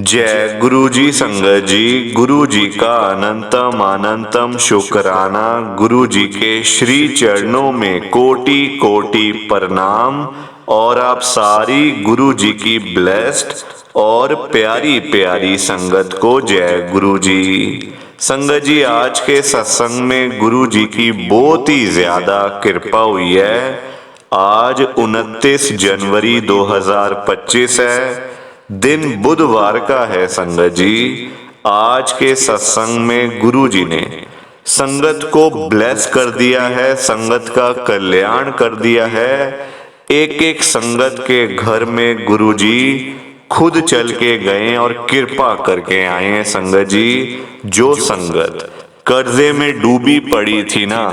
जय गुरु जी संगत जी। गुरु जी का अनंतम अनंतम शुक्राना। गुरु जी के श्री चरणों में कोटि कोटि प्रणाम। और आप सारी गुरु जी की ब्लेस्ड और प्यारी प्यारी संगत को जय गुरु जी। संगत जी, आज के सत्संग में गुरु जी की बहुत ही ज्यादा कृपा हुई है। आज 29 जनवरी 2025 है, दिन बुधवार का है। संगत जी, आज के सत्संग में गुरु जी ने संगत को ब्लेस कर दिया है, संगत का कल्याण कर दिया है। एक एक संगत के घर में गुरु जी खुद चल के गए और कृपा करके आए हैं। संगत जी, जो संगत कर्जे में डूबी पड़ी थी ना,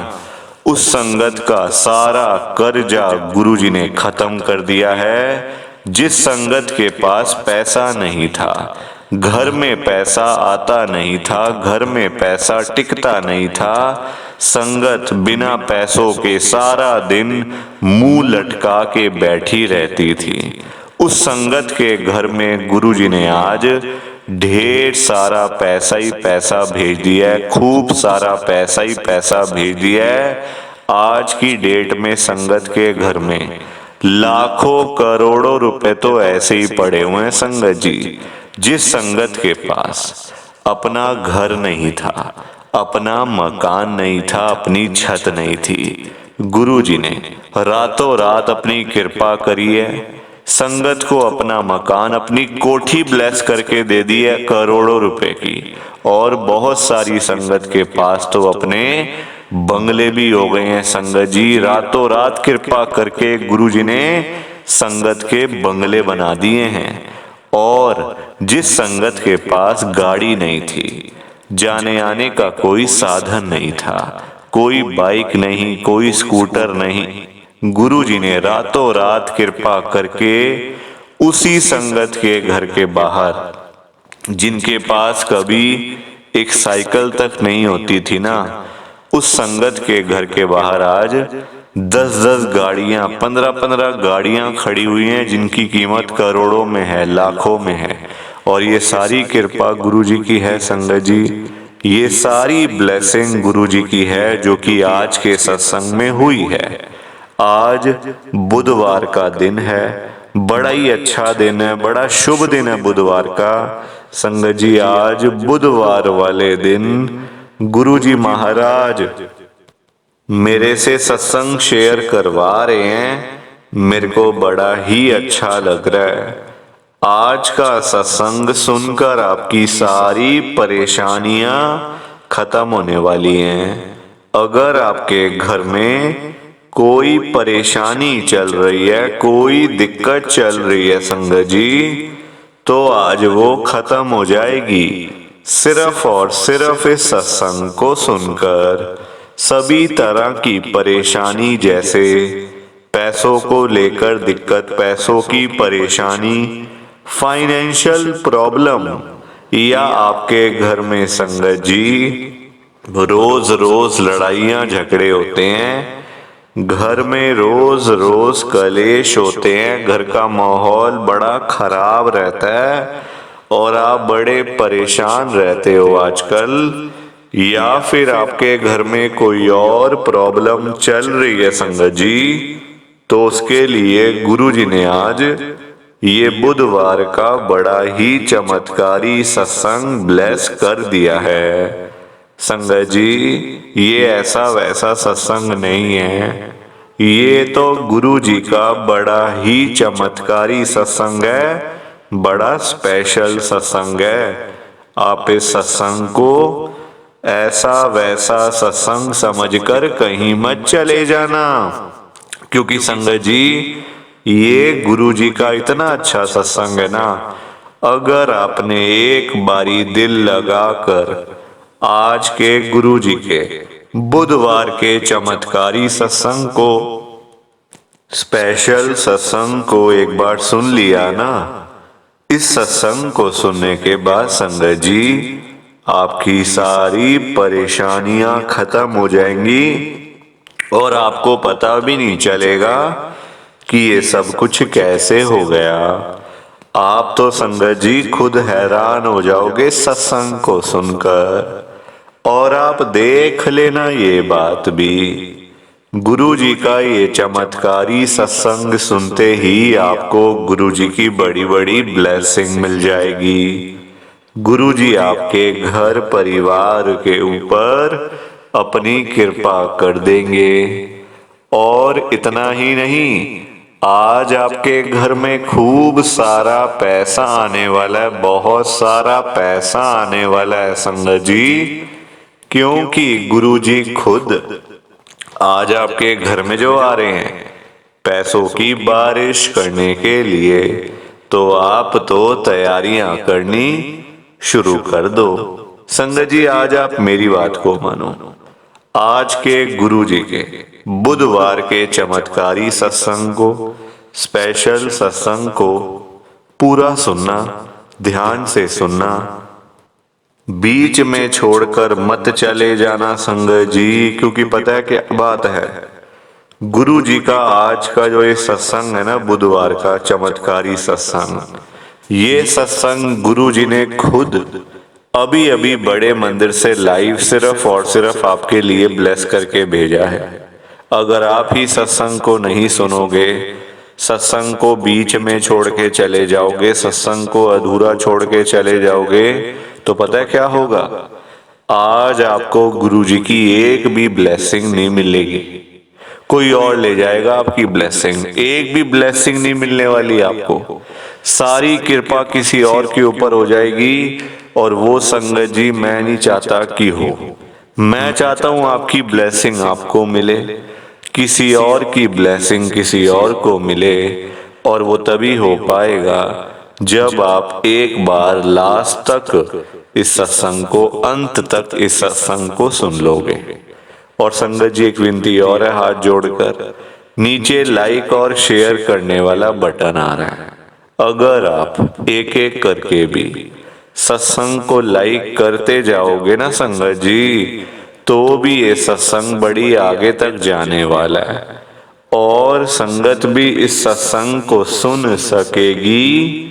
उस संगत का सारा कर्जा गुरुजी ने खत्म कर दिया है। जिस संगत के पास पैसा नहीं था, घर में पैसा आता नहीं था, घर में पैसा टिकता नहीं था, संगत बिना पैसों के सारा दिन मुंह लटका के बैठी रहती थी, उस संगत के घर में गुरुजी ने आज ढेर सारा पैसा ही पैसा भेज दिया है। खूब सारा पैसा ही पैसा भेज दिया है। आज की डेट में संगत के घर में लाखों करोड़ों रुपए तो ऐसे ही पड़े हुए हैं। संगत जी, जिस संगत के पास अपना घर नहीं था, अपना मकान नहीं था, अपनी छत नहीं थी, गुरुजी ने रातों रात अपनी कृपा करी है। संगत को अपना मकान, अपनी कोठी ब्लेस करके दे दी है करोड़ों रुपए की। और बहुत सारी संगत के पास तो अपने बंगले भी हो गए हैं। संगत जी, रातों रात कृपा करके गुरुजी ने संगत के बंगले बना दिए हैं। और जिस संगत के पास गाड़ी नहीं थी, जाने आने का कोई साधन नहीं था, कोई बाइक नहीं, कोई स्कूटर नहीं, गुरुजी ने रातों रात कृपा करके उसी संगत के घर के बाहर, जिनके पास कभी एक साइकिल तक नहीं होती थी ना, उस संगत के घर के बाहर आज 10-10 गाड़ियां, 15-15 गाड़ियां खड़ी हुई हैं, जिनकी कीमत करोड़ों में है, लाखों में है। और ये सारी कृपा गुरुजी की है। संगत जी, ये सारी ब्लेसिंग गुरुजी की है, जो कि आज के सत्संग में हुई है। आज बुधवार का दिन है, बड़ा ही अच्छा दिन है, बड़ा शुभ दिन है बुधवार का। संगत जी, आज बुधवार वाले दिन गुरुजी महाराज मेरे से सत्संग शेयर करवा रहे हैं। मेरे को बड़ा ही अच्छा लग रहा है। आज का सत्संग सुनकर आपकी सारी परेशानियां खत्म होने वाली हैं। अगर आपके घर में कोई परेशानी चल रही है, कोई दिक्कत चल रही है संगत जी, तो आज वो खत्म हो जाएगी। सिर्फ और सिर्फ इस सत्संग को सुनकर सभी तरह की परेशानी, जैसे पैसों को लेकर दिक्कत, पैसों की परेशानी, फाइनेंशियल प्रॉब्लम, या आपके घर में संगत जी रोज रोज लड़ाइयाँ झगड़े होते हैं, घर में रोज रोज कलेश होते हैं, घर का माहौल बड़ा खराब रहता है और आप बड़े परेशान रहते हो आजकल, या फिर आपके घर में कोई और प्रॉब्लम चल रही है संगत जी, तो उसके लिए गुरुजी ने आज ये बुधवार का बड़ा ही चमत्कारी सत्संग ब्लेस कर दिया है। संगत जी, ये ऐसा वैसा सत्संग नहीं है, ये तो गुरु जी का बड़ा ही चमत्कारी सत्संग है, बड़ा स्पेशल सत्संग है। आप इस सत्संग को ऐसा वैसा सत्संग समझकर कहीं मत चले जाना, क्योंकि संगत जी ये गुरु जी का इतना अच्छा सत्संग है ना, अगर आपने एक बारी दिल लगाकर आज के गुरु जी के बुधवार के चमत्कारी सत्संग को, स्पेशल सत्संग को एक बार सुन लिया ना, इस सत्संग को सुनने के बाद संगत जी आपकी सारी परेशानियां खत्म हो जाएंगी और आपको पता भी नहीं चलेगा कि ये सब कुछ कैसे हो गया। आप तो संगत जी खुद हैरान हो जाओगे सत्संग को सुनकर। और आप देख लेना ये बात भी, गुरु जी का ये चमत्कारी सत्संग सुनते ही आपको गुरु जी की बड़ी बड़ी ब्लेसिंग मिल जाएगी। गुरु जी आपके घर परिवार के ऊपर अपनी कृपा कर देंगे। और इतना ही नहीं, आज आपके घर में खूब सारा पैसा आने वाला है, बहुत सारा पैसा आने वाला है संगत जी। क्योंकि गुरु जी खुद आज आपके घर में जो आ रहे हैं पैसों की बारिश करने के लिए, तो आप तो तैयारियां करनी शुरू कर दो। संगत जी आज आप मेरी बात को मानो, आज के गुरु जी के बुधवार के चमत्कारी सत्संग को, स्पेशल सत्संग को पूरा सुनना, ध्यान से सुनना, बीच में छोड़कर मत चले जाना संगत जी। क्योंकि पता है क्या बात है, गुरु जी का आज का जो ये सत्संग है ना, बुधवार का चमत्कारी सत्संग, ये सत्संग गुरु जी ने खुद अभी अभी बड़े मंदिर से लाइव सिर्फ और सिर्फ आपके लिए ब्लेस करके भेजा है। अगर आप ही सत्संग को नहीं सुनोगे, सत्संग को बीच में छोड़ के चले जाओगे, सत्संग को अधूरा छोड़ के चले जाओगे, तो पता है क्या होगा, आज आपको गुरु जी की एक भी ब्लेसिंग नहीं मिलेगी, कोई और ले जाएगा आपकी ब्लेसिंग। एक भी ब्लेसिंग नहीं मिलने वाली आपको, सारी कृपा किसी और के ऊपर हो जाएगी। और वो संगत जी मैं नहीं चाहता कि हो, मैं चाहता हूं आपकी ब्लेसिंग आपको मिले, किसी और की ब्लेसिंग किसी और को मिले। और वो तभी हो पाएगा जब आप एक बार लास्ट तक इस सत्संग को, अंत तक इस सत्संग को सुन लोगे। और संगत जी एक विनती और है, हाथ जोड़कर, नीचे लाइक और शेयर करने वाला बटन आ रहा है, अगर आप एक एक करके भी सत्संग को लाइक करते जाओगे ना संगत जी, तो भी ये सत्संग बड़ी आगे तक जाने वाला है और संगत भी इस सत्संग को सुन सकेगी।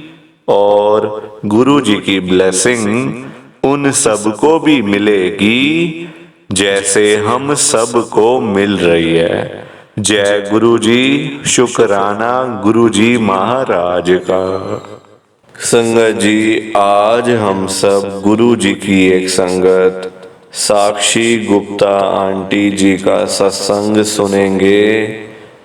और गुरु जी की ब्लेसिंग उन सबको भी मिलेगी जैसे हम सबको मिल रही है। जय गुरु जी, शुक्राना गुरु जी महाराज का। संगत जी आज हम सब गुरु जी की एक संगत साक्षी गुप्ता आंटी जी का सत्संग सुनेंगे।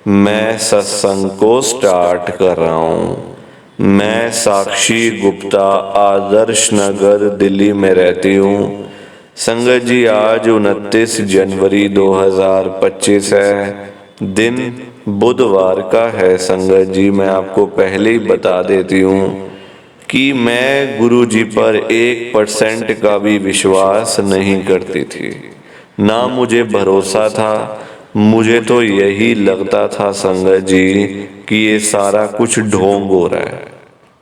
मैं सत्संग को स्टार्ट कर रहा हूँ। मैं साक्षी गुप्ता आदर्श नगर दिल्ली में रहती हूँ। संगत जी आज 29 जनवरी 2025 है, दिन बुधवार का है। संगत जी मैं आपको पहले ही बता देती हूँ कि मैं गुरु जी पर 1% का भी विश्वास नहीं करती थी, ना मुझे भरोसा था। मुझे तो यही लगता था संगत जी कि ये सारा कुछ ढोंग हो रहा है,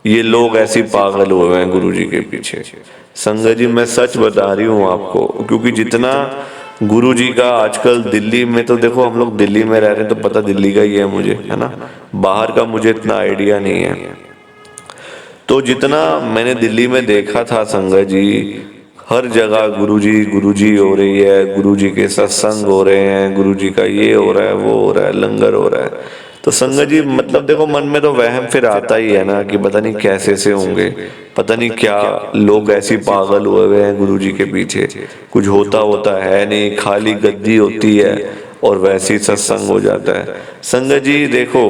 ये लोग ऐसे पागल हुए हैं गुरु जी के पीछे। संगत जी मैं सच बता रही हूँ आपको, क्योंकि जितना गुरु जी का आजकल दिल्ली में, तो देखो हम लोग दिल्ली में रह रहे हैं तो पता दिल्ली का ही है मुझे, है ना, बाहर का मुझे इतना आइडिया नहीं है। तो जितना मैंने दिल्ली में देखा था संगत जी, हर जगह गुरुजी हो रही है, गुरुजी के सत्संग हो रहे हैं, गुरुजी का ये हो रहा है, वो हो रहा है, लंगर हो रहा है। तो संगत जी मतलब देखो मन में तो वहम फिर आता ही है ना कि पता नहीं कैसे से होंगे, पता नहीं क्या लोग ऐसी पागल हुए हुए हैं गुरुजी के पीछे, कुछ होता है नहीं, खाली गद्दी होती है और वैसे ही सत्संग हो जाता है। संगत जी देखो,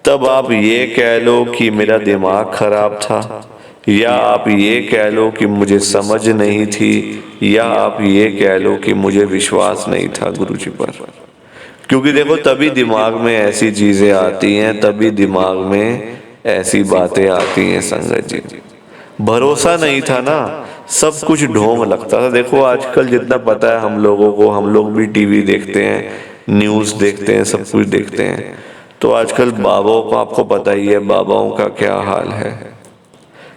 तब आप ये कह लो कि मेरा दिमाग खराब था, या आप ये कह लो कि मुझे समझ नहीं थी, या आप ये कह लो कि मुझे विश्वास नहीं था गुरुजी पर। क्योंकि देखो तभी दिमाग में ऐसी चीजें आती हैं, तभी दिमाग में ऐसी बातें आती हैं संगत जी। भरोसा नहीं था ना, सब कुछ ढोंग लगता था। देखो आजकल जितना पता है हम लोगों को, हम लोग भी टीवी देखते हैं, न्यूज़ देखते हैं, सब कुछ देखते हैं। तो आजकल बाबाओं को आपको पता ही है, बाबाओं का क्या हाल है,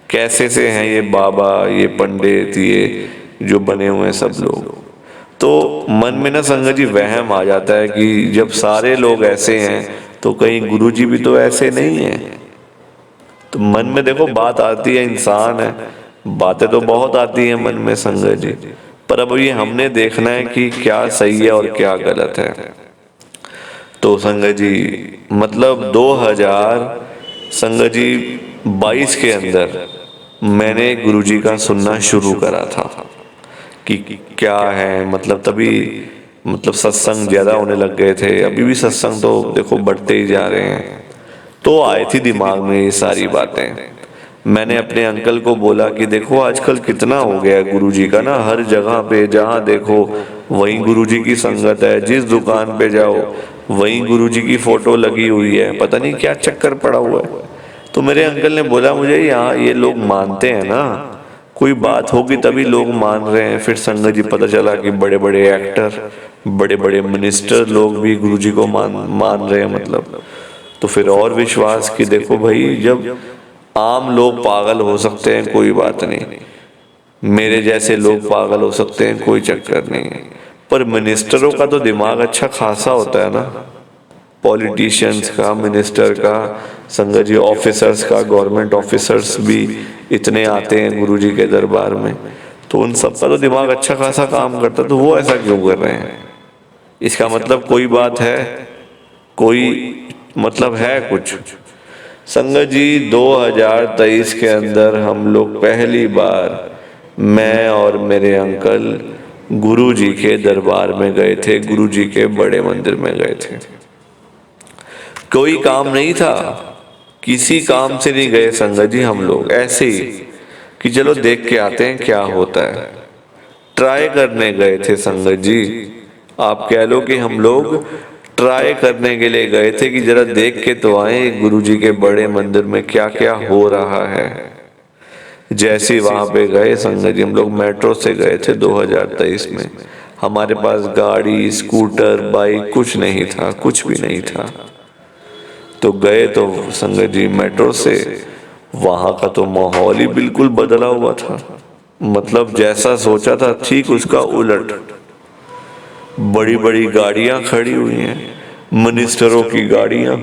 कैसे से हैं ये बाबा, ये पंडित, ये जो बने हुए हैं सब लोग। तो मन में ना संगत जी वहम आ जाता है कि जब सारे लोग ऐसे हैं तो कहीं गुरुजी भी तो ऐसे नहीं हैं। तो मन में देखो बात आती है, इंसान है, बातें तो बहुत आती हैं मन में संगत जी, पर अब ये हमने देखना है कि क्या सही है और क्या गलत है। तो संगत जी मतलब 2022 के अंदर मैंने गुरुजी का सुनना शुरू करा था कि क्या है, मतलब तभी मतलब सत्संग ज़्यादा होने लग गए थे। अभी भी सत्संग तो देखो बढ़ते ही जा रहे हैं। तो आई थी दिमाग में ये सारी बातें। मैंने अपने अंकल को बोला कि देखो आजकल कितना हो गया है गुरुजी का ना, हर जगह पे जहाँ देखो वहीं गुरुजी की संगत है, जिस दुकान पे जाओ वहीं गुरुजी की फोटो लगी हुई है, पता नहीं क्या चक्कर पड़ा हुआ है। तो मेरे अंकल ने बोला मुझे, यहाँ ये लोग मानते हैं ना, कोई बात होगी तभी लोग मान रहे हैं। फिर संगत जी पता चला कि बड़े बड़े एक्टर, बड़े बड़े मिनिस्टर लोग भी गुरुजी को मान रहे हैं मतलब। तो फिर और विश्वास कि देखो भाई, जब आम लोग पागल हो सकते हैं कोई बात नहीं, मेरे जैसे लोग पागल हो सकते हैं कोई चक्कर नहीं, पर मिनिस्टरों का तो दिमाग अच्छा खासा होता है ना, पॉलिटिशियंस का, मिनिस्टर का, संगत जी ऑफिसर्स का, गवर्नमेंट ऑफिसर्स भी इतने आते हैं गुरुजी के दरबार में, तो उन सब का तो दिमाग अच्छा खासा काम करता है। तो वो ऐसा क्यों कर रहे हैं? इसका मतलब कोई बात है, कोई मतलब है कुछ। संगत जी 2023 के अंदर हम लोग पहली बार, मैं और मेरे अंकल गुरुजी के दरबार में गए थे, गुरुजी के बड़े मंदिर में गए थे। कोई काम नहीं था, किसी काम से नहीं गए संगत जी, हम लोग ऐसे ही कि चलो देख के आते हैं क्या होता है, ट्राई करने गए थे संगत जी। आप कह लो कि हम लोग ट्राई करने के लिए गए थे कि जरा देख के तो आए गुरुजी के बड़े मंदिर में क्या क्या हो रहा है। जैसे वहां पे गए संगत जी, हम लोग मेट्रो से गए थे 2023 में। हमारे पास गाड़ी, स्कूटर, बाइक कुछ नहीं था, कुछ भी नहीं था। तो गए तो संगत जी मेट्रो से, वहां का तो माहौल ही बिल्कुल बदला हुआ था। मतलब जैसा सोचा था ठीक उसका उलट। बड़ी बड़ी गाड़ियां खड़ी हुई हैं, मिनिस्टरों की गाड़ियां,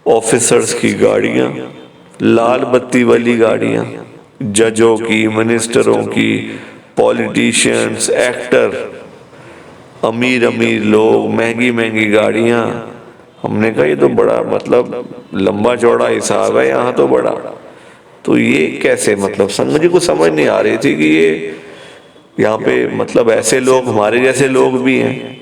ऑफिसर्स की गाड़ियां, लाल बत्ती वाली गाड़ियां, जजों की, मिनिस्टरों की, पॉलिटिशियंस, एक्टर, अमीर अमीर लोग, महंगी महंगी गाड़ियां। हमने कहा ये तो बड़ा मतलब लंबा चौड़ा हिसाब है यहाँ तो बड़ा। तो ये कैसे, मतलब संगत जी को समझ नहीं आ रही थी कि ये यहाँ पे मतलब ऐसे लोग, हमारे जैसे लोग भी हैं,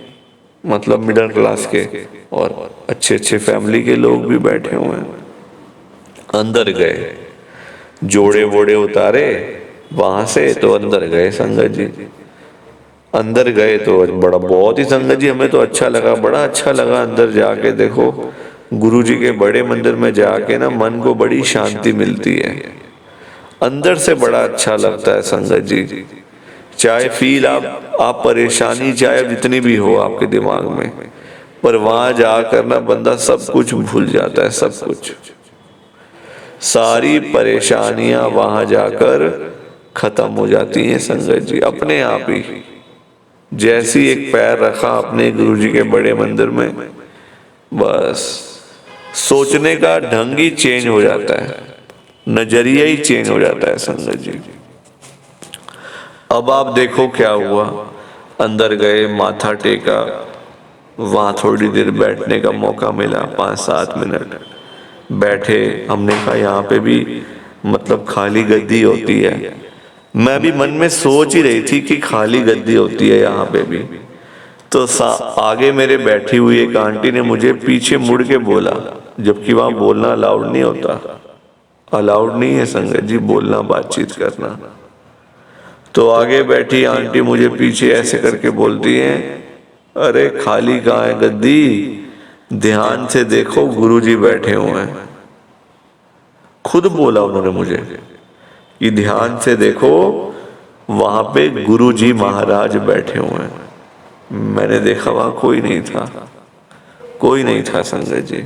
मतलब मिडिल क्लास के और अच्छे अच्छे फैमिली के लोग भी बैठे हुए हैं। अंदर गए, जोड़े वोड़े उतारे वहां से, तो अंदर गए संगत जी। अंदर गए तो बड़ा बहुत ही संगत जी हमें तो अच्छा लगा, बड़ा अच्छा लगा अंदर जाके। देखो गुरुजी के बड़े मंदिर में जाके ना मन को बड़ी शांति मिलती है, अंदर से बड़ा अच्छा लगता है संगत जी। चाहे फील आप परेशानी चाहे जितनी भी हो आपके दिमाग में, पर वहां जाकर ना बंदा सब कुछ भूल जाता है, सब कुछ, सारी परेशानियां वहां जाकर खत्म हो जाती हैं संगत जी अपने आप ही। जैसी एक पैर रखा अपने गुरुजी के बड़े मंदिर में, बस सोचने का ढंग ही चेंज हो जाता है, नजरिया ही चेंज हो जाता है संगत जी। अब आप देखो क्या हुआ, अंदर गए, माथा टेका, वहां थोड़ी देर बैठने का मौका मिला, 5-7 मिनट बैठे। हमने कहा यहाँ पे भी मतलब खाली गद्दी होती है। मैं भी मन में सोच ही रही थी कि खाली गद्दी होती है यहाँ पे भी। तो आगे मेरे बैठी हुई एक आंटी ने मुझे पीछे मुड़ के बोला, जबकि वहां बोलना अलाउड नहीं होता, अलाउड नहीं है संगत जी बोलना, बातचीत करना। तो आगे बैठी आंटी मुझे पीछे ऐसे करके बोलती है, अरे खाली कहाँ है गद्दी, ध्यान से देखो गुरुजी बैठे हुए हैं। खुद बोला उन्होंने मुझे कि ध्यान से देखो वहां पे गुरुजी महाराज बैठे हुए हैं। मैंने देखा वहां कोई नहीं था, कोई नहीं था संगत जी।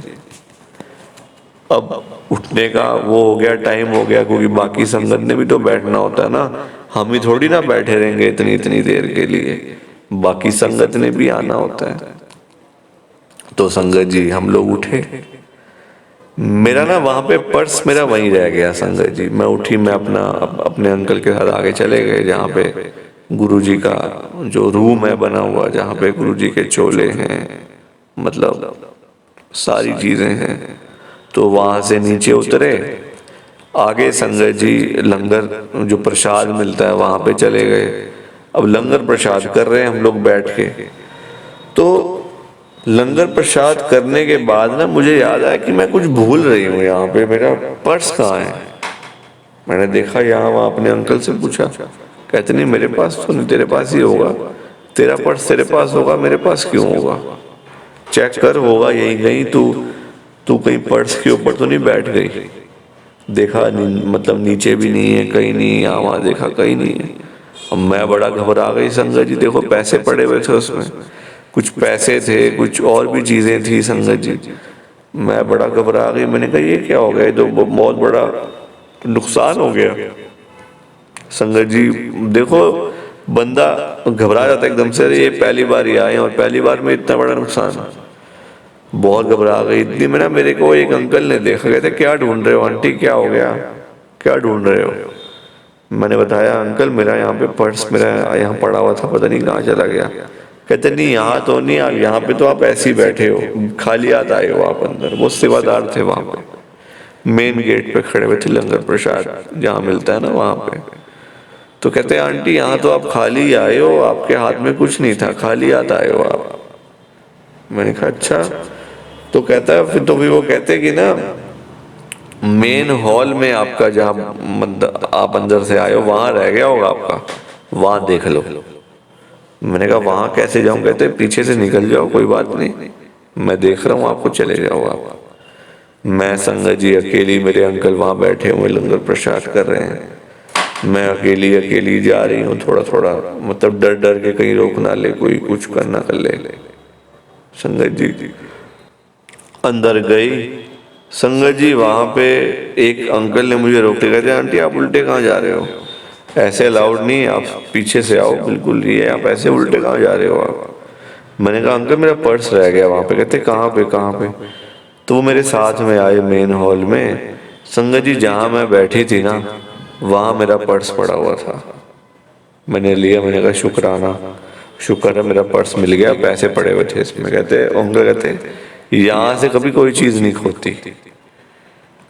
अब उठने का वो हो गया, टाइम हो गया, क्योंकि बाकी संगत ने भी तो बैठना होता है ना, हम ही थोड़ी ना बैठे रहेंगे इतनी इतनी देर के लिए, बाकी संगत ने भी आना होता है। तो संगत जी हम लोग उठे, मेरा ना वहाँ पे पर्स मेरा वहीं रह गया संगत जी। मैं उठी, मैं अपने अंकल के साथ आगे चले गए जहाँ पे गुरुजी का जो रूम है बना हुआ, जहाँ पे गुरुजी के चोले हैं, मतलब सारी चीज़ें हैं। तो वहाँ से नीचे उतरे, आगे संगत जी लंगर जो प्रसाद मिलता है वहाँ पे चले गए। अब लंगर प्रसाद कर रहे हैं हम लोग बैठ के। तो लंगर प्रसाद करने के बाद ना मुझे याद आया कि मैं कुछ भूल रही हूँ यहाँ पे, मेरा पर्स कहाँ है। मैंने देखा यहाँ वहाँ, अपने अंकल से पूछा, कहते नहीं मेरे पास तो नहीं, तेरे पास ही होगा, तेरा पर्स तेरे पास होगा, मेरे पास क्यों होगा, चेक कर, होगा यही कहीं, तू तू कहीं पर्स के ऊपर तो नहीं बैठ गई। देखा मतलब नीचे भी नहीं है, कहीं नहीं, यहाँ वहाँ देखा कहीं नहीं है। अब मैं बड़ा घबरा गई संगत जी। देखो पैसे पड़े हुए थे उसमें, कुछ पैसे थे, कुछ और भी चीजें थी संगत जी। मैं बड़ा घबरा गई। मैंने कहा ये क्या हो गया, ये तो बहुत बड़ा नुकसान हो गया संगत जी। देखो बंदा घबरा जाता एकदम से, अरे ये पहली बार ही आए और पहली बार में इतना बड़ा नुकसान। बहुत घबरा गई इतनी में ना, मेरे को एक अंकल ने देखा, कहते क्या ढूंढ रहे हो आंटी, क्या हो गया, क्या ढूंढ रहे हो। मैंने बताया अंकल मेरा यहाँ पे पर्स मेरा यहाँ पड़ा हुआ था, पता नहीं कहाँ चला गया। कहते नहीं यहाँ तो नहीं, आप यहाँ पे तो आप ऐसे ही बैठे हो, खाली हाथ आए हो आप अंदर। वो सेवादार थे वहाँ पे, मेन गेट पे खड़े हुए थे, लंगर प्रसाद जहाँ मिलता है ना वहाँ पे। तो कहते आंटी यहाँ तो आप खाली आए हो, आपके हाथ में कुछ नहीं था, खाली हाथ आए हो आप। मैंने कहा अच्छा। तो कहता है फिर तो भी वो कहते कि ना मेन हॉल में आपका जहाँ आप अंदर से आए हो वहां रह गया होगा आपका, वहां देख लो। मैंने कहा वहां कैसे जाऊं। कहते पीछे से निकल जाओ, कोई बात नहीं, मैं देख रहा हूँ आपको, चले जाओ आप। मैं संगत जी अकेली, मेरे अंकल वहां बैठे हुए लंगर प्रसाद कर रहे हैं, मैं अकेली अकेली जा रही हूँ, थोड़ा थोड़ा मतलब डर डर के कहीं रोक ना ले कोई, कुछ करना कर ले। संगत जी अंदर गई संगत जी, वहां पे एक अंकल ने मुझे रोक के कहते आंटी आप उल्टे कहाँ जा रहे हो, ऐसे अलाउड नहीं, आप पीछे से आओ, बिल्कुल नहीं है, आप ऐसे उल्टे कहाँ जा रहे हो आप। मैंने कहा अंकल मेरा पर्स रह गया वहां पे। कहते कहाँ पे कहाँ पे। तो वो मेरे साथ में आए मेन हॉल में। संगत जी जहाँ मैं बैठी थी ना वहां मेरा पर्स पड़ा हुआ था। मैंने लिया, मैंने कहा शुक्राना, शुक्र है मेरा पर्स मिल गया, पैसे पड़े हुए थे इसमें। कहते अंकल कहते यहाँ से कभी कोई चीज नहीं खोती,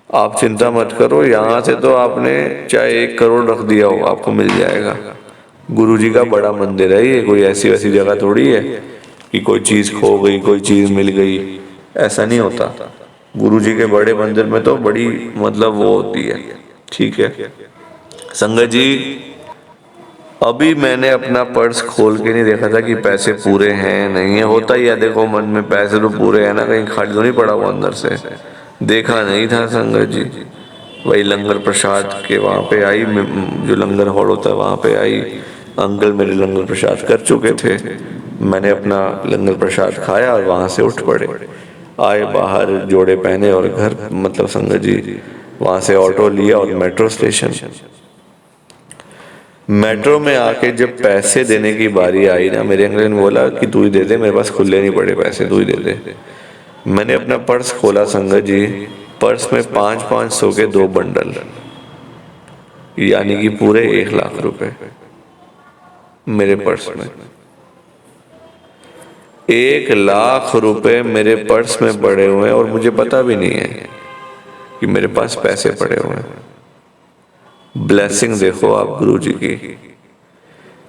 आप चिंता मत करो, यहाँ से तो आपने चाहे 1 करोड़ रख दिया हो आपको मिल जाएगा। गुरुजी का बड़ा मंदिर है ये, कोई ऐसी वैसी जगह थोड़ी है कि कोई चीज खो गई, कोई चीज मिल गई, ऐसा नहीं होता। गुरुजी के बड़े मंदिर में तो बड़ी मतलब वो होती है। ठीक है संगत जी, अभी मैंने अपना पर्स खोल के नहीं देखा था कि पैसे पूरे हैं नहीं है, होता ही है देखो मन में, पैसे तो पूरे हैं ना, कहीं खाली तो नहीं पड़ा हुआ अंदर से। देखा नहीं था संगत जी। वही लंगर प्रसाद के वहाँ पे आई, जो लंगर हॉल होता है वहाँ पे आई, अंकल मेरे लंगर प्रसाद कर चुके थे। मैंने अपना लंगर प्रसाद खाया और वहाँ से उठ पड़े, आए बाहर जोड़े पहने और घर मतलब संगत जी वहाँ से ऑटो लिया और मेट्रो स्टेशन। मेट्रो में आके जब पैसे देने की बारी आई ना, मेरे अंकल ने बोला कि तू ही दे दे, मेरे पास खुले नहीं पड़े पैसे, तू ही दे दे। मैंने अपना पर्स खोला संगत जी, पर्स में 500-500 के 2 बंडल, यानी कि पूरे 1 लाख रुपए मेरे पर्स में। 1 लाख रुपए मेरे पर्स में पड़े हुए हैं और मुझे पता भी नहीं है कि मेरे पास पैसे पड़े हुए हैं। ब्लेसिंग देखो आप गुरु जी की,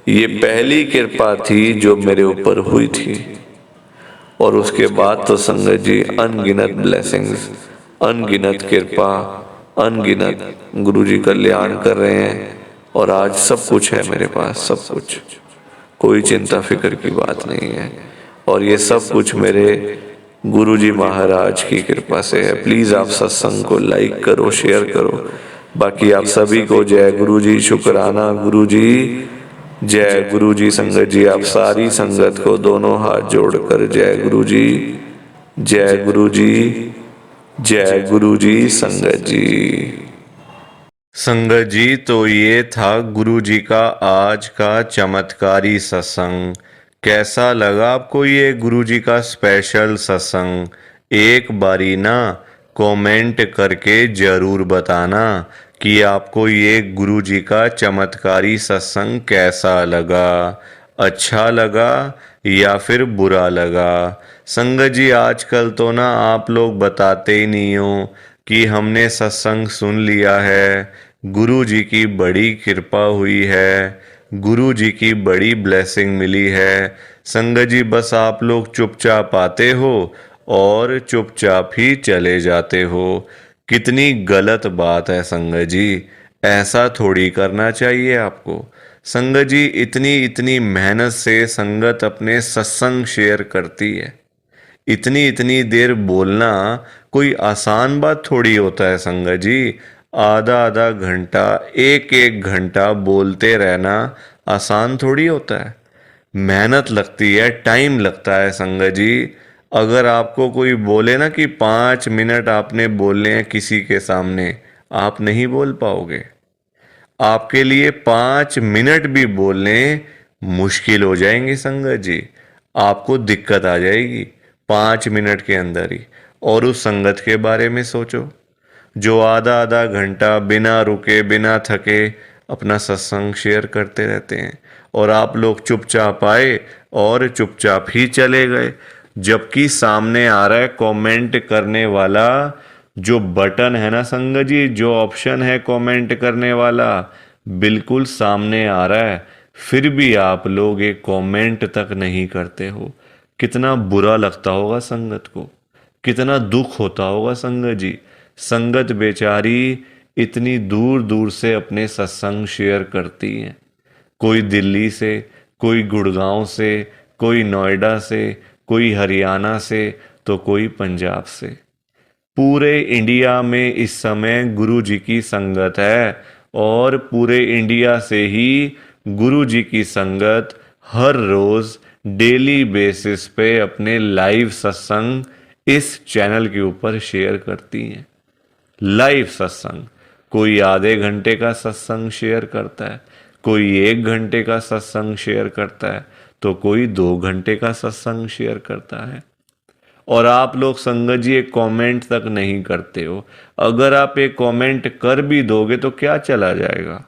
ये पहली कृपा थी जो मेरे ऊपर हुई थी। और उसके बाद तो संगत जी अनगिनत ब्लेसिंग्स, अनगिनत कृपा, अनगिनत गुरु जी कल्याण कर रहे हैं। और आज सब कुछ है मेरे पास, सब कुछ, कोई चिंता फिक्र की बात नहीं है। और ये सब कुछ मेरे गुरु जी महाराज की कृपा से है। प्लीज आप सत्संग को लाइक करो, शेयर करो। बाकी आप सभी को जय गुरु जी, शुक्राना गुरु जी, जय गुरु जी। संगत जी आप सारी संगत को दोनों हाथ जोड़कर जय गुरु जी, जय गुरु जी, जय गुरु जी। संगत जी, संगत जी तो ये था गुरु जी का आज का चमत्कारी सत्संग। कैसा लगा आपको ये गुरु जी का स्पेशल सत्संग। एक बारी ना कमेंट करके ज़रूर बताना कि आपको ये गुरुजी का चमत्कारी सत्संग कैसा लगा, अच्छा लगा या फिर बुरा लगा। संगत जी, आजकल तो ना आप लोग बताते ही नहीं हो कि हमने सत्संग सुन लिया है, गुरु जी की बड़ी कृपा हुई है, गुरु जी की बड़ी ब्लेसिंग मिली है। संगत जी, बस आप लोग चुपचाप आते हो और चुपचाप ही चले जाते हो। कितनी गलत बात है संगत जी, ऐसा थोड़ी करना चाहिए आपको। संगत जी, इतनी इतनी मेहनत से संगत अपने सत्संग शेयर करती है, इतनी इतनी देर बोलना कोई आसान बात थोड़ी होता है संगत जी। आधा आधा घंटा, एक एक घंटा बोलते रहना आसान थोड़ी होता है। मेहनत लगती है, टाइम लगता है संगत जी। अगर आपको कोई बोले ना कि 5 मिनट आपने बोलने हैं किसी के सामने, आप नहीं बोल पाओगे। आपके लिए 5 मिनट भी बोलने मुश्किल हो जाएंगे संगत जी। आपको दिक्कत आ जाएगी 5 मिनट के अंदर ही। और उस संगत के बारे में सोचो जो आधा आधा घंटा बिना रुके बिना थके अपना सत्संग शेयर करते रहते हैं, और आप लोग चुपचाप आए और चुपचाप ही चले गए। जबकि सामने आ रहा है कमेंट करने वाला, जो बटन है ना संगत जी, जो ऑप्शन है कमेंट करने वाला, बिल्कुल सामने आ रहा है, फिर भी आप लोग एक कमेंट तक नहीं करते हो। कितना बुरा लगता होगा संगत को, कितना दुख होता होगा संगत जी। संगत बेचारी इतनी दूर दूर से अपने सत्संग शेयर करती हैं, कोई दिल्ली से, कोई गुड़गांव से, कोई नोएडा से, कोई हरियाणा से, तो कोई पंजाब से। पूरे इंडिया में इस समय गुरु जी की संगत है, और पूरे इंडिया से ही गुरु जी की संगत हर रोज डेली बेसिस पे अपने लाइव सत्संग इस चैनल के ऊपर शेयर करती हैं। लाइव सत्संग, कोई आधे घंटे का सत्संग शेयर करता है, कोई 1 घंटे का सत्संग शेयर करता है, तो कोई 2 घंटे का सत्संग शेयर करता है। और आप लोग संगत जी एक कमेंट तक नहीं करते हो। अगर आप एक कमेंट कर भी दोगे तो क्या चला जाएगा,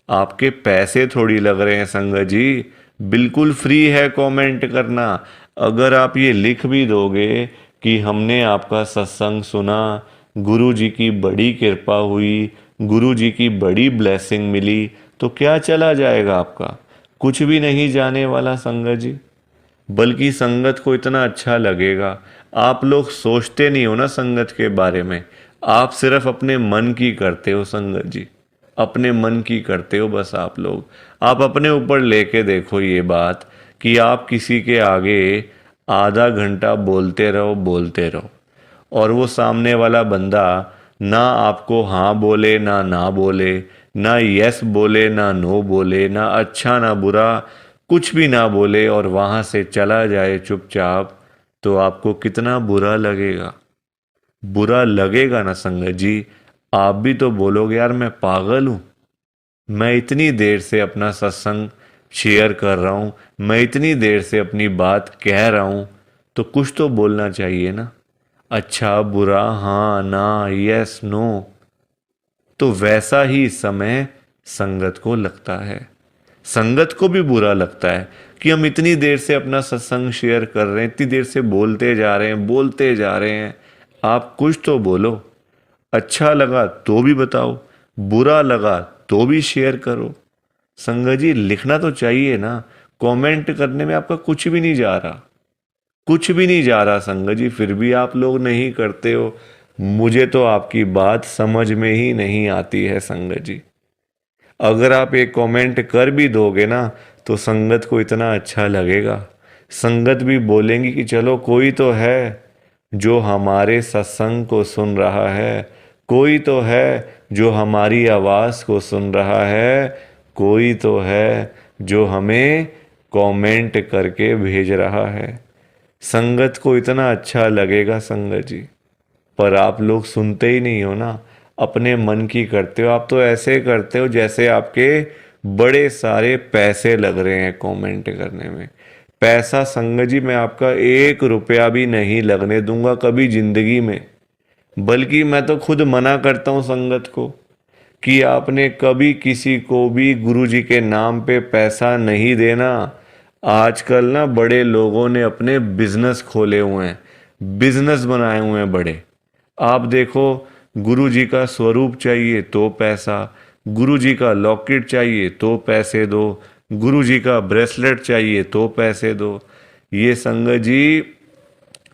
आपके पैसे थोड़ी लग रहे हैं संगत जी, बिल्कुल फ्री है कमेंट करना। अगर आप ये लिख भी दोगे कि हमने आपका सत्संग सुना, गुरु जी की बड़ी कृपा हुई, गुरु जी की बड़ी ब्लेसिंग मिली, तो क्या चला जाएगा आपका, कुछ भी नहीं जाने वाला संगत जी। बल्कि संगत को इतना अच्छा लगेगा। आप लोग सोचते नहीं हो ना संगत के बारे में, आप सिर्फ अपने मन की करते हो संगत जी, अपने मन की करते हो बस। आप लोग, आप अपने ऊपर लेके देखो ये बात कि आप किसी के आगे आधा घंटा बोलते रहो बोलते रहो, और वो सामने वाला बंदा ना आपको हाँ बोले ना ना बोले, ना यस बोले ना नो बोले, ना अच्छा ना बुरा, कुछ भी ना बोले, और वहाँ से चला जाए चुपचाप, तो आपको कितना बुरा लगेगा। बुरा लगेगा ना संगत जी। आप भी तो बोलोगे यार मैं पागल हूँ, मैं इतनी देर से अपना सत्संग शेयर कर रहा हूँ, मैं इतनी देर से अपनी बात कह रहा हूँ, तो कुछ तो बोलना चाहिए ना, अच्छा बुरा, हाँ ना, यस नो। तो वैसा ही समय संगत को लगता है। संगत को भी बुरा लगता है कि हम इतनी देर से अपना सत्संग शेयर कर रहे हैं, इतनी देर से बोलते जा रहे हैं बोलते जा रहे हैं, आप कुछ तो बोलो। अच्छा लगा तो भी बताओ, बुरा लगा तो भी शेयर करो। संगत जी, लिखना तो चाहिए ना, कमेंट करने में आपका कुछ भी नहीं जा रहा, कुछ भी नहीं जा रहा संगत जी, फिर भी आप लोग नहीं करते हो। मुझे तो आपकी बात समझ में ही नहीं आती है संगत जी। अगर आप एक कमेंट कर भी दोगे ना, तो संगत को इतना अच्छा लगेगा, संगत भी बोलेंगी कि चलो कोई तो है जो हमारे सत्संग को सुन रहा है, कोई तो है जो हमारी आवाज़ को सुन रहा है, कोई तो है जो हमें कमेंट करके भेज रहा है। संगत को इतना अच्छा लगेगा संगत जी। पर आप लोग सुनते ही नहीं हो ना, अपने मन की करते हो। आप तो ऐसे करते हो जैसे आपके बड़े सारे पैसे लग रहे हैं कमेंट करने में। पैसा संगत जी मैं आपका 1 रुपया भी नहीं लगने दूंगा कभी जिंदगी में। बल्कि मैं तो खुद मना करता हूँ संगत को कि आपने कभी किसी को भी गुरु जी के नाम पे पैसा नहीं देना। आजकल ना बड़े लोगों ने अपने बिजनेस खोले हुए हैं, बिजनेस बनाए हुए हैं बड़े। आप देखो, गुरु जी का स्वरूप चाहिए तो पैसा, गुरु जी का लॉकेट चाहिए तो पैसे दो, गुरु जी का ब्रेसलेट चाहिए तो पैसे दो। ये संगत जी,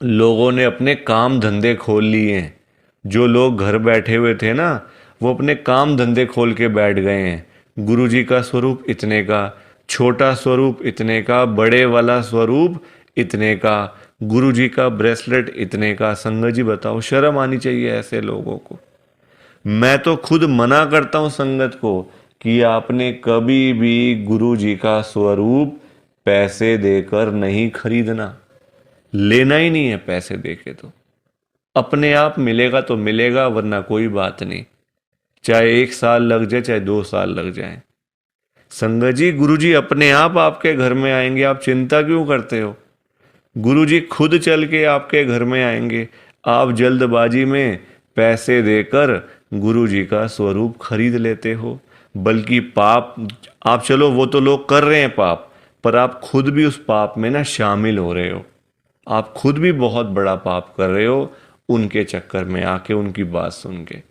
लोगों ने अपने काम धंधे खोल लिए हैं। जो लोग घर बैठे हुए थे ना, वो अपने काम धंधे खोल के बैठ गए हैं। गुरुजी का स्वरूप इतने का, छोटा स्वरूप इतने का, बड़े वाला स्वरूप इतने का, गुरुजी का ब्रेसलेट इतने का। संगत जी बताओ, शर्म आनी चाहिए ऐसे लोगों को। मैं तो खुद मना करता हूं संगत को कि आपने कभी भी गुरुजी का स्वरूप पैसे देकर नहीं खरीदना। लेना ही नहीं है पैसे देके। तो अपने आप मिलेगा तो मिलेगा, वरना कोई बात नहीं। चाहे 1 साल लग जाए, चाहे 2 साल लग जाए। संगत जी, गुरुजी अपने आप आपके घर में आएंगे, आप चिंता क्यों करते हो? गुरुजी खुद चल के आपके घर में आएंगे। आप जल्दबाजी में पैसे देकर गुरुजी का स्वरूप खरीद लेते हो। बल्कि पाप, आप चलो वो तो लोग कर रहे हैं पाप, पर आप खुद भी उस पाप में ना शामिल हो रहे हो। आप खुद भी बहुत बड़ा पाप कर रहे हो उनके चक्कर में आके, उनकी बात सुन के।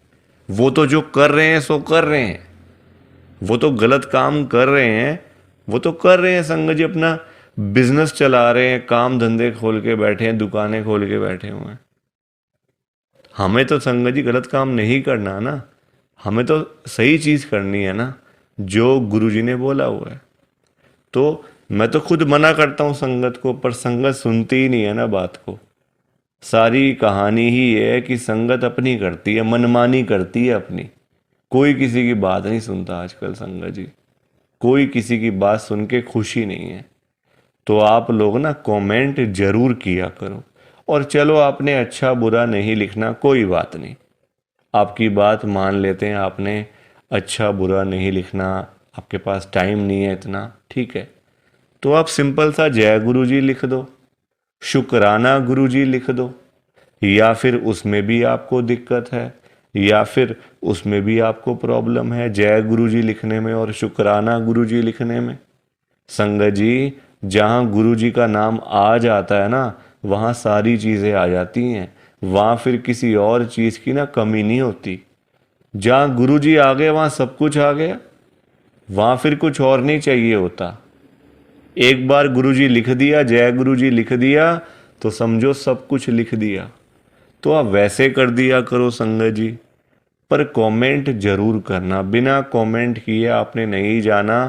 वो तो जो कर रहे हैं सो कर रहे हैं, वो तो गलत काम कर रहे हैं, वो तो कर रहे हैं संगत जी, अपना बिजनेस चला रहे हैं, काम धंधे खोल के बैठे हैं, दुकानें खोल के बैठे हुए हैं। हमें तो संगत जी गलत काम नहीं करना ना, हमें तो सही चीज करनी है ना, जो गुरुजी ने बोला हुआ है। तो मैं तो खुद मना करता हूं संगत को, पर संगत सुनती ही नहीं है ना बात को। सारी कहानी ही ये है कि संगत अपनी करती है, मनमानी करती है अपनी। कोई किसी की बात नहीं सुनता आजकल संगत जी, कोई किसी की बात सुन के खुशी नहीं है। तो आप लोग ना कमेंट जरूर किया करो। और चलो, आपने अच्छा बुरा नहीं लिखना, कोई बात नहीं, आपकी बात मान लेते हैं। आपने अच्छा बुरा नहीं लिखना, आपके पास टाइम नहीं है इतना, ठीक है। तो आप सिंपल सा जय गुरु जी लिख दो, शुक्राना गुरु जी लिख दो। या फिर उसमें भी आपको दिक्कत है, या फिर उसमें भी आपको प्रॉब्लम है जय गुरु जी लिखने में और शुक्राना गुरु जी लिखने में। संगत जी, जहाँ गुरु जी का नाम आ जाता है ना, वहाँ सारी चीज़ें आ जाती हैं। वहाँ फिर किसी और चीज़ की ना कमी नहीं होती। जहाँ गुरु जी आ गए वहाँ सब कुछ आ गया, वहाँ फिर कुछ और नहीं चाहिए होता। एक बार गुरुजी लिख दिया, जय गुरुजी लिख दिया, तो समझो सब कुछ लिख दिया। तो आप वैसे कर दिया करो संगत जी, पर कमेंट जरूर करना। बिना कमेंट किए आपने नहीं जाना।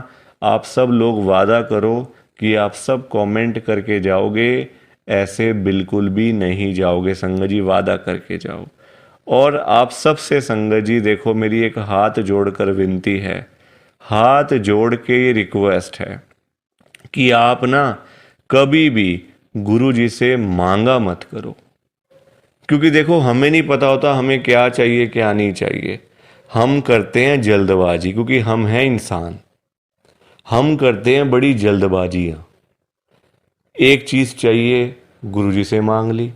आप सब लोग वादा करो कि आप सब कमेंट करके जाओगे, ऐसे बिल्कुल भी नहीं जाओगे संगत जी, वादा करके जाओ। और आप सबसे संगत जी देखो, मेरी एक हाथ जोड़कर विनती है, हाथ जोड़ के ये रिक्वेस्ट है कि आप ना कभी भी गुरु जी से मांगा मत करो। क्योंकि देखो, हमें नहीं पता होता हमें क्या चाहिए क्या नहीं चाहिए। हम करते हैं जल्दबाजी, क्योंकि हम हैं इंसान, हम करते हैं बड़ी जल्दबाजियां। एक चीज चाहिए, गुरु जी से मांग ली।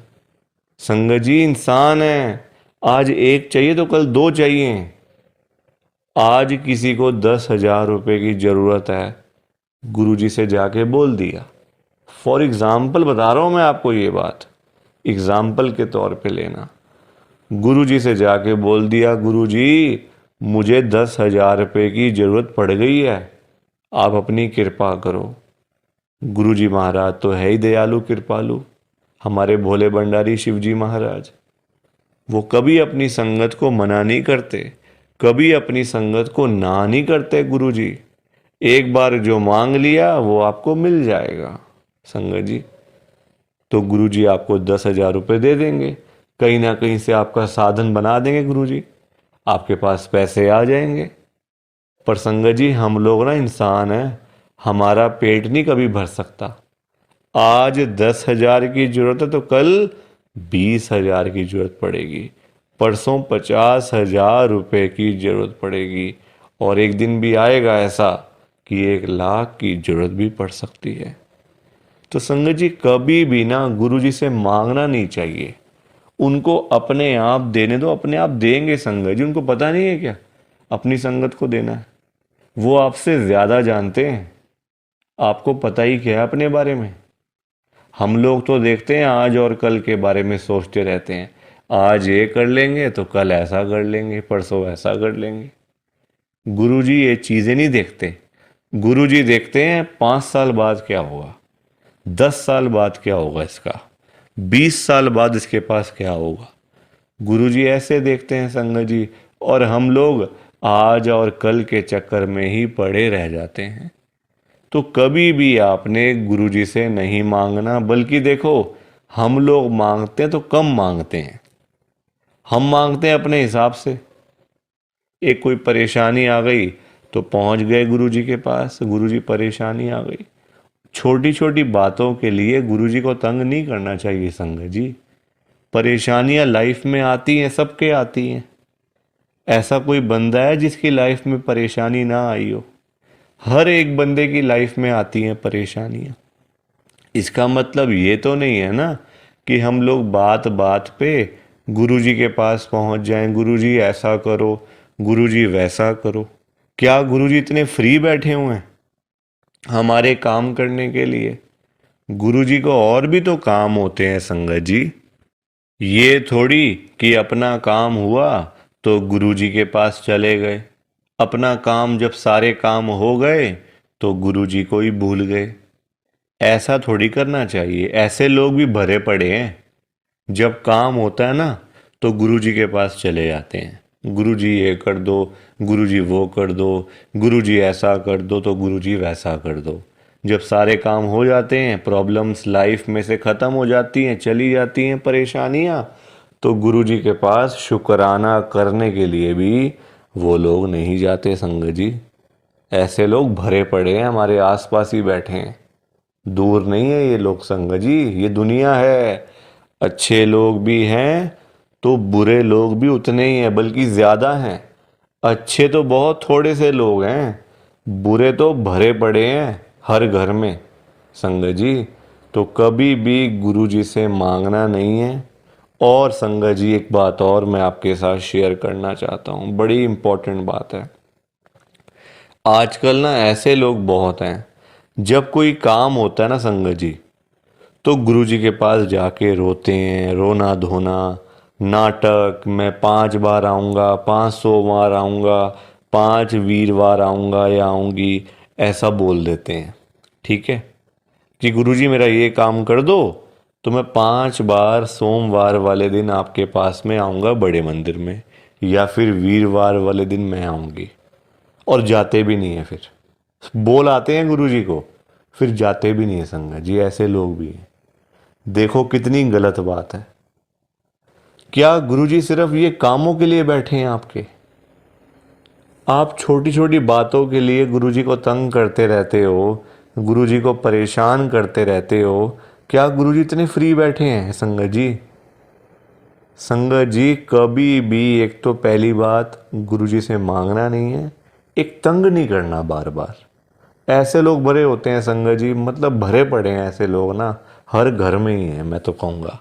संगत जी, इंसान है, आज एक चाहिए तो कल 2 चाहिए। आज किसी को 10,000 रुपए की जरूरत है, गुरुजी से जाके बोल दिया। फॉर एग्जाम्पल बता रहा हूँ मैं आपको, ये बात एग्जाम्पल के तौर पे लेना। गुरुजी से जाके बोल दिया, गुरुजी मुझे 10,000 रुपए की जरूरत पड़ गई है, आप अपनी कृपा करो। गुरुजी महाराज तो है ही दयालु कृपालु, हमारे भोले भंडारी शिवजी महाराज। वो कभी अपनी संगत को मना नहीं करते, कभी अपनी संगत को ना नहीं करते गुरुजी। एक बार जो मांग लिया वो आपको मिल जाएगा संगत जी। तो गुरुजी आपको 10,000 रुपये दे देंगे, कहीं ना कहीं से आपका साधन बना देंगे गुरुजी, आपके पास पैसे आ जाएंगे। पर संगत जी, हम लोग ना इंसान हैं, हमारा पेट नहीं कभी भर सकता। आज 10,000 की जरूरत है तो कल 20,000 की जरूरत पड़ेगी, परसों 50,000 रुपये की जरूरत पड़ेगी, और एक दिन भी आएगा ऐसा कि 1,00,000 की जरूरत भी पड़ सकती है। तो संगत जी, कभी भी ना गुरु जी से मांगना नहीं चाहिए, उनको अपने आप देने दो, अपने आप देंगे संगत जी। उनको पता नहीं है क्या अपनी संगत को देना है? वो आपसे ज़्यादा जानते हैं। आपको पता ही क्या है अपने बारे में? हम लोग तो देखते हैं आज और कल के बारे में सोचते रहते हैं। आज ये कर लेंगे तो कल ऐसा कर लेंगे, परसों ऐसा कर लेंगे। गुरुजी ये चीज़ें नहीं देखते। गुरुजी देखते हैं 5 साल बाद क्या होगा, 10 साल बाद क्या होगा इसका, 20 साल बाद इसके पास क्या होगा। गुरुजी ऐसे देखते हैं संगत जी। और हम लोग आज और कल के चक्कर में ही पड़े रह जाते हैं। तो कभी भी आपने गुरुजी से नहीं मांगना, बल्कि देखो हम लोग मांगते हैं तो कम मांगते हैं। हम मांगते हैं अपने हिसाब से। एक कोई परेशानी आ गई तो पहुंच गए गुरुजी के पास, गुरुजी परेशानी आ गई। छोटी छोटी बातों के लिए गुरुजी को तंग नहीं करना चाहिए संगत जी। परेशानियां लाइफ में आती हैं, सबके आती हैं। ऐसा कोई बंदा है जिसकी लाइफ में परेशानी ना आई हो? हर एक बंदे की लाइफ में आती हैं परेशानियां। इसका मतलब ये तो नहीं है ना कि हम लोग बात बात पे गुरुजी के पास पहुंच जाएं, गुरुजी ऐसा करो, गुरुजी वैसा करो। क्या गुरुजी इतने फ्री बैठे हुए हैं हमारे काम करने के लिए? गुरुजी को और भी तो काम होते हैं संगत जी। ये थोड़ी कि अपना काम हुआ तो गुरुजी के पास चले गए, अपना काम जब सारे काम हो गए तो गुरुजी को ही भूल गए। ऐसा थोड़ी करना चाहिए। ऐसे लोग भी भरे पड़े हैं। जब काम होता है ना तो गुरुजी के पास चले जाते हैं। गुरुजी ये कर दो, गुरुजी वो कर दो, गुरुजी ऐसा कर दो तो गुरुजी वैसा कर दो। जब सारे काम हो जाते हैं, प्रॉब्लम्स लाइफ में से ख़त्म हो जाती हैं, चली जाती हैं परेशानियाँ, तो गुरुजी के पास शुक्राना करने के लिए भी वो लोग नहीं जाते संगत जी। ऐसे लोग भरे पड़े हैं, हमारे आसपास ही बैठे हैं। दूर नहीं है ये लोग संगत जी। ये दुनिया है। अच्छे लोग भी हैं तो बुरे लोग भी उतने ही हैं, बल्कि ज़्यादा हैं। अच्छे तो बहुत थोड़े से लोग हैं, बुरे तो भरे पड़े हैं हर घर में संगत जी। तो कभी भी गुरुजी से मांगना नहीं है। और संगत जी एक बात और मैं आपके साथ शेयर करना चाहता हूँ, बड़ी इम्पोर्टेंट बात है। आजकल ना ऐसे लोग बहुत हैं, जब कोई काम होता है ना संगत जी, तो गुरुजी के पास जाके रोते हैं, रोना धोना, नाटक, मैं 5 बार आऊँगा, 500 बार आऊँगा, 5 वीरवार आऊँगा या आऊँगी, ऐसा बोल देते हैं। ठीक है कि गुरुजी मेरा ये काम कर दो तो मैं 5 बार सोमवार वाले दिन आपके पास में आऊँगा बड़े मंदिर में, या फिर वीरवार वाले दिन मैं आऊँगी। और जाते भी नहीं है। फिर बोल आते हैं गुरुजी को, फिर जाते भी नहीं है संगत जी। ऐसे लोग भी हैं। देखो कितनी गलत बात है। क्या गुरुजी सिर्फ ये कामों के लिए बैठे हैं आपके? आप छोटी छोटी बातों के लिए गुरुजी को तंग करते रहते हो, गुरुजी को परेशान करते रहते हो। क्या गुरुजी इतने फ्री बैठे हैं संगत जी? संगत जी कभी भी, एक तो पहली बात गुरुजी से मांगना नहीं है, एक तंग नहीं करना बार बार। ऐसे लोग भरे होते हैं संगत जी, मतलब भरे पड़े हैं ऐसे लोग ना, हर घर में ही है मैं तो कहूँगा।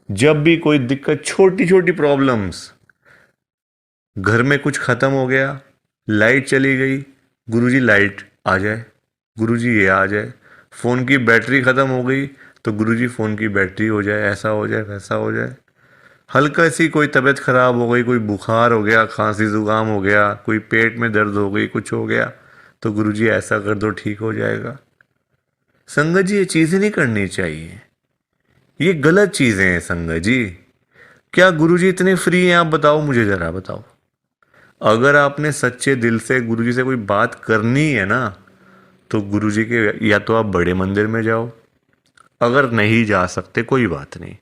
जब भी कोई दिक्कत, छोटी छोटी प्रॉब्लम्स, घर में कुछ ख़त्म हो गया, लाइट चली गई, गुरुजी लाइट आ जाए, गुरुजी ये आ जाए। फ़ोन की बैटरी ख़त्म हो गई तो गुरुजी फ़ोन की बैटरी हो जाए, ऐसा हो जाए, वैसा हो जाए। हल्का सी कोई तबीयत ख़राब हो गई, कोई बुखार हो गया, खांसी ज़ुकाम हो गया, कोई पेट में दर्द हो गई, कुछ हो गया, तो गुरुजी ऐसा कर दो ठीक हो जाएगा। संगत जी ये चीज़ें नहीं करनी चाहिए। ये गलत चीज़ें हैं संगत जी। क्या गुरुजी इतने फ्री हैं? आप बताओ, मुझे ज़रा बताओ। अगर आपने सच्चे दिल से गुरुजी से कोई बात करनी है ना, तो गुरुजी के या तो आप बड़े मंदिर में जाओ, अगर नहीं जा सकते कोई बात नहीं,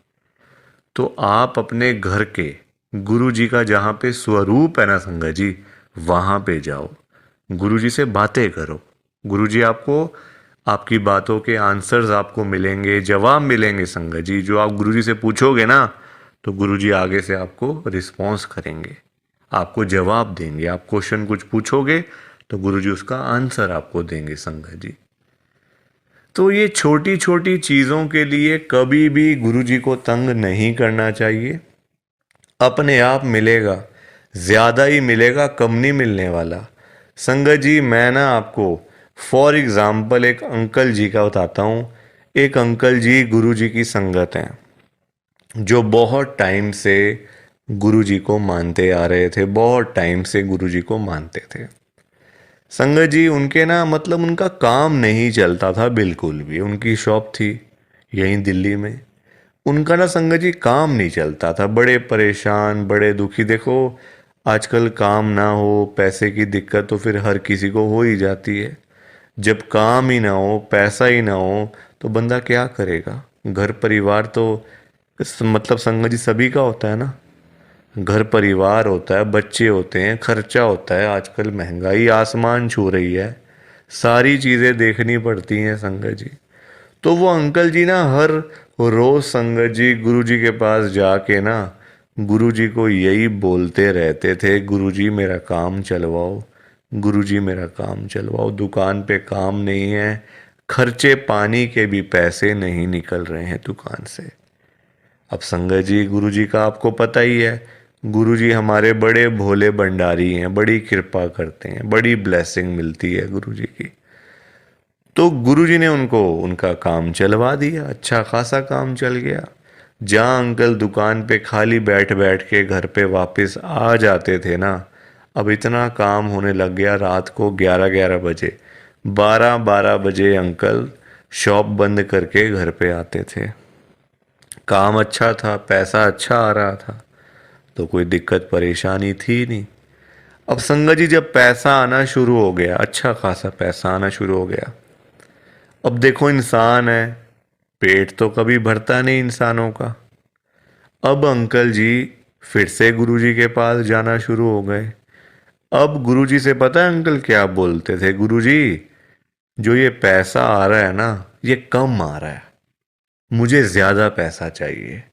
तो आप अपने घर के गुरुजी का जहाँ पे स्वरूप है ना संगत जी, वहाँ पे जाओ, गुरुजी से बातें करो। गुरुजी आपको, आपकी बातों के आंसर्स आपको मिलेंगे, जवाब मिलेंगे संगत जी। जो आप गुरुजी से पूछोगे ना तो गुरुजी आगे से आपको रिस्पॉन्स करेंगे, आपको जवाब देंगे। आप क्वेश्चन कुछ पूछोगे तो गुरुजी उसका आंसर आपको देंगे संगत जी। तो ये छोटी छोटी चीज़ों के लिए कभी भी गुरुजी को तंग नहीं करना चाहिए। अपने आप मिलेगा, ज़्यादा ही मिलेगा, कम नहीं मिलने वाला। संगत जी, मैं ना आपको फॉर एग्ज़ाम्पल एक अंकल जी का बताता हूँ। एक अंकल जी गुरु जी की संगत हैं, जो बहुत टाइम से गुरु जी को मानते आ रहे थे, बहुत टाइम से गुरु जी को मानते थे। संगत जी, उनके ना मतलब उनका काम नहीं चलता था बिल्कुल भी। उनकी शॉप थी यहीं दिल्ली में, उनका ना संगत जी काम नहीं चलता था। बड़े परेशान, बड़े दुखी। देखो, आजकल काम ना हो, पैसे की दिक्कत तो फिर हर किसी को हो ही जाती है। जब काम ही ना हो, पैसा ही ना हो, तो बंदा क्या करेगा? घर परिवार तो मतलब संगत जी सभी का होता है ना। घर परिवार होता है, बच्चे होते हैं, खर्चा होता है। आजकल महंगाई आसमान छू रही है, सारी चीज़ें देखनी पड़ती हैं संगत जी। तो वो अंकल जी ना हर रोज संगत जी गुरु जी के पास जाके ना गुरु जी को यही बोलते रहते थे, गुरु जी मेरा काम चलवाओ, गुरु जी मेरा काम चलवाओ। दुकान पे काम नहीं है, खर्चे पानी के भी पैसे नहीं निकल रहे हैं दुकान से। अब संगत जी, गुरु जी का आपको पता ही है, गुरु जी हमारे बड़े भोले भंडारी हैं, बड़ी कृपा करते हैं, बड़ी ब्लेसिंग मिलती है गुरु जी की। तो गुरुजी ने उनको उनका काम चलवा दिया, अच्छा खासा काम चल गया। जहाँ अंकल दुकान पे खाली बैठ बैठ के घर पे वापस आ जाते थे ना, अब इतना काम होने लग गया, रात को 11-11 बजे, 12-12 बजे अंकल शॉप बंद करके घर पे आते थे। काम अच्छा था, पैसा अच्छा आ रहा था, तो कोई दिक्कत परेशानी थी नहीं। अब संगत जी, जब पैसा आना शुरू हो गया, अच्छा खासा पैसा आना शुरू हो गया, अब देखो इंसान है, पेट तो कभी भरता नहीं इंसानों का। अब अंकल जी फिर से गुरुजी के पास जाना शुरू हो गए। अब गुरुजी से पता है अंकल क्या बोलते थे? गुरुजी, जो ये पैसा आ रहा है ना, ये कम आ रहा है, मुझे ज़्यादा पैसा चाहिए,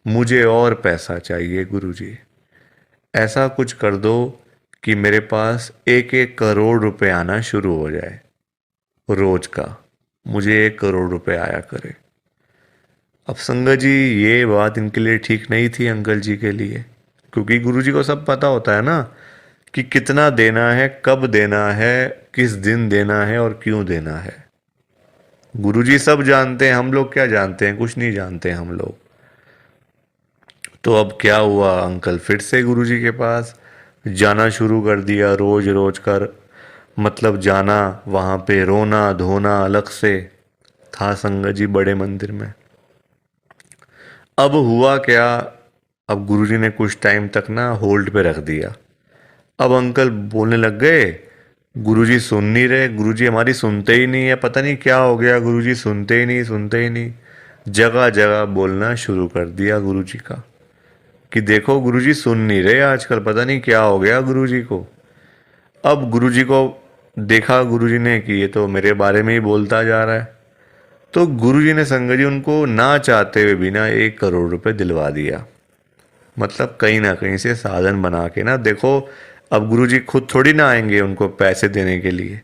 मुझे और पैसा चाहिए गुरुजी। ऐसा कुछ कर दो कि मेरे पास 1-1 करोड़ रुपए आना शुरू हो जाए रोज का, मुझे 1 करोड़ रुपए आया करे। अब संगत जी, ये बात इनके लिए ठीक नहीं थी अंकल जी के लिए, क्योंकि गुरुजी को सब पता होता है ना कि कितना देना है, कब देना है, किस दिन देना है और क्यों देना है। गुरुजी सब जानते हैं, हम लोग क्या जानते हैं? कुछ नहीं जानते हम लोग। तो अब क्या हुआ, अंकल फिर से गुरुजी के पास जाना शुरू कर दिया, रोज रोज कर मतलब जाना, वहाँ पे रोना धोना अलग से था संगत जी बड़े मंदिर में। अब हुआ क्या, अब गुरुजी ने कुछ टाइम तक ना होल्ड पे रख दिया। अब अंकल बोलने लग गए, गुरुजी सुन नहीं रहे, गुरुजी हमारी सुनते ही नहीं है, पता नहीं क्या हो गया, गुरुजी सुनते ही नहीं, सुनते ही नहीं। जगह जगह बोलना शुरू कर दिया गुरुजी का कि देखो गुरुजी सुन नहीं रहे आजकल, पता नहीं क्या हो गया गुरुजी को। अब गुरुजी को देखा गुरुजी ने कि ये तो मेरे बारे में ही बोलता जा रहा है, तो गुरुजी ने संगत जी उनको ना चाहते हुए भी ना 1 करोड़ रुपए दिलवा दिया। मतलब कहीं ना कहीं से साधन बना के ना, देखो अब गुरुजी खुद थोड़ी ना आएंगे उनको पैसे देने के लिए,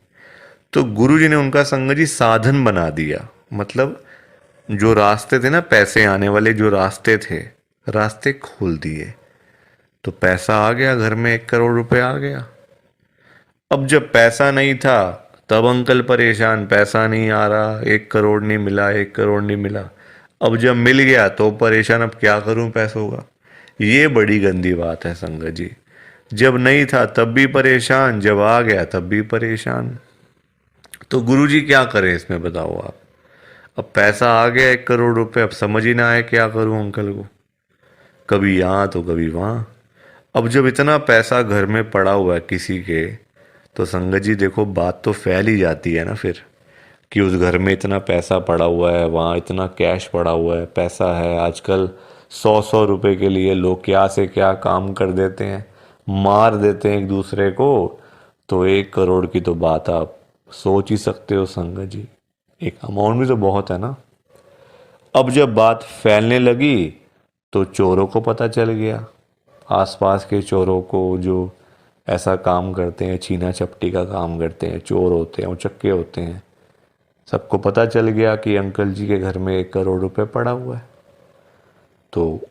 तो गुरुजी ने उनका संगत जी साधन बना दिया। मतलब जो रास्ते थे ना, पैसे आने वाले जो रास्ते थे, रास्ते खोल दिए, तो पैसा आ गया घर में, 1 करोड़ रुपए आ गया। अब जब पैसा नहीं था तब अंकल परेशान, पैसा नहीं आ रहा, 1 करोड़ नहीं मिला, 1 करोड़ नहीं मिला। अब जब मिल गया तो परेशान, अब क्या करूं पैसों का। ये बड़ी गंदी बात है संगत जी। जब नहीं था तब भी परेशान, जब आ गया तब भी परेशान। तो गुरुजी क्या करें इसमें, बताओ आप। अब पैसा आ गया 1 करोड़ रुपए, अब समझ ही ना आए क्या करूं अंकल को, कभी यहाँ तो कभी वहाँ। अब जब इतना पैसा घर में पड़ा हुआ है किसी के, तो संगत जी देखो बात तो फैल ही जाती है ना फिर, कि उस घर में इतना पैसा पड़ा हुआ है, वहाँ इतना कैश पड़ा हुआ है, पैसा है। आजकल 100-100 रुपए के लिए लोग क्या से क्या काम कर देते हैं, मार देते हैं एक दूसरे को। तो 1 करोड़ की तो बात आप सोच ही सकते हो संगत जी, एक अमाउंट भी तो बहुत है ना। अब जब बात फैलने लगी तो चोरों को पता चल गया, आसपास के चोरों को, जो ऐसा काम करते हैं, छीना चपटी का काम करते हैं, चोर होते हैं, उचक्के होते हैं। सबको पता चल गया कि अंकल जी के घर में 1 करोड़ रुपए पड़ा हुआ है। तो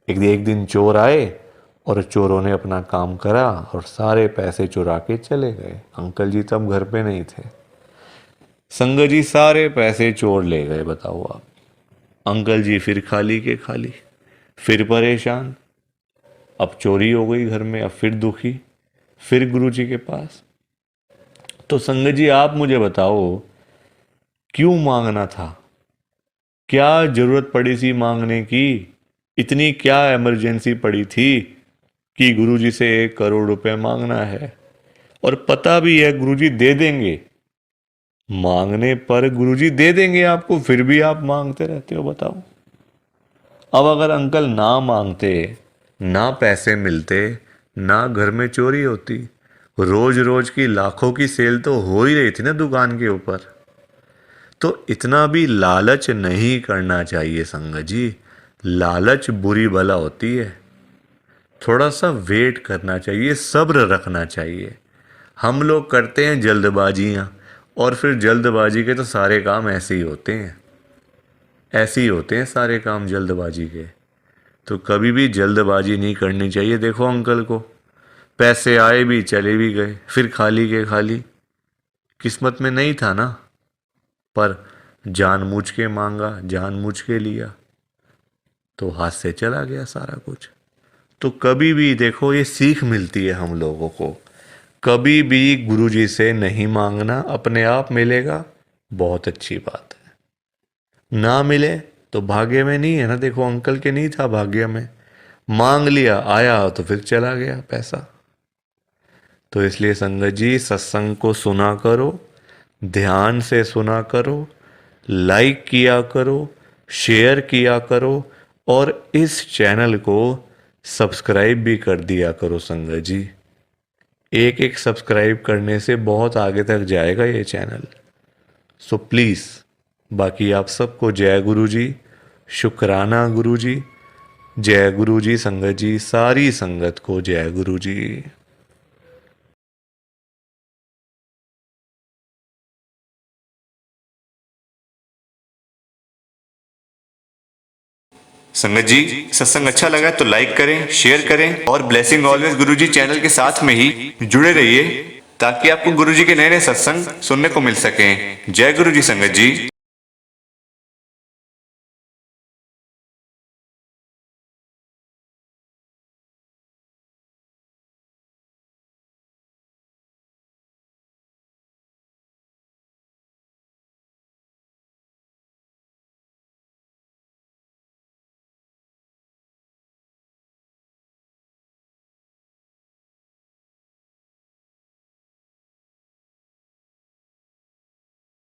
एक दिन चोर आए और चोरों ने अपना काम करा और सारे पैसे चुरा के चले गए। अंकल जी तब घर पे नहीं थे। संगत जी सारे पैसे चोर ले गए। बताओ आप। अंकल जी फिर खाली के खाली, फिर परेशान। अब चोरी हो गई घर में, अब फिर दुखी, फिर गुरुजी के पास। तो संगत जी आप मुझे बताओ, क्यों मांगना था? क्या जरूरत पड़ी थी मांगने की? इतनी क्या इमरजेंसी पड़ी थी कि गुरुजी से 1 करोड़ रुपए मांगना है? और पता भी है गुरुजी दे देंगे, मांगने पर गुरुजी दे देंगे आपको, फिर भी आप मांगते रहते हो। बताओ। अब अगर अंकल ना मांगते, ना पैसे मिलते, ना घर में चोरी होती, रोज रोज की लाखों की सेल तो हो ही रही थी ना दुकान के ऊपर। तो इतना भी लालच नहीं करना चाहिए संगत जी। लालच बुरी बला होती है। थोड़ा सा वेट करना चाहिए, सब्र रखना चाहिए। हम लोग करते हैं जल्दबाजियां, और फिर जल्दबाजी के तो सारे काम ऐसे ही होते हैं। ऐसे ही होते हैं सारे काम जल्दबाजी के। तो कभी भी जल्दबाजी नहीं करनी चाहिए। देखो अंकल को पैसे आए भी, चले भी गए, फिर खाली के खाली। किस्मत में नहीं था ना, पर जानबूझ के मांगा, जानबूझ के लिया, तो हाथ से चला गया सारा कुछ। तो कभी भी देखो, ये सीख मिलती है हम लोगों को। कभी भी गुरुजी से नहीं मांगना, अपने आप मिलेगा, बहुत अच्छी बात है। ना मिले तो भाग्य में नहीं है ना। देखो अंकल के नहीं था भाग्य में, मांग लिया, आया तो फिर चला गया पैसा। तो इसलिए संगत जी सत्संग को सुना करो, ध्यान से सुना करो, लाइक किया करो, शेयर किया करो, और इस चैनल को सब्सक्राइब भी कर दिया करो संगत जी। एक एक सब्सक्राइब करने से बहुत आगे तक जाएगा ये चैनल। सो प्लीज़, बाकी आप सबको जय गुरु जी, शुक्राना गुरु जी, जय गुरु जी संगत जी, सारी संगत को जय गुरु जी। संगत जी सत्संग अच्छा लगा तो लाइक करें, शेयर करें, और ब्लेसिंग ऑलवेज गुरुजी चैनल के साथ में ही जुड़े रहिए, ताकि आपको गुरुजी के नए नए सत्संग सुनने को मिल सकें। जय गुरु जी संगत जी।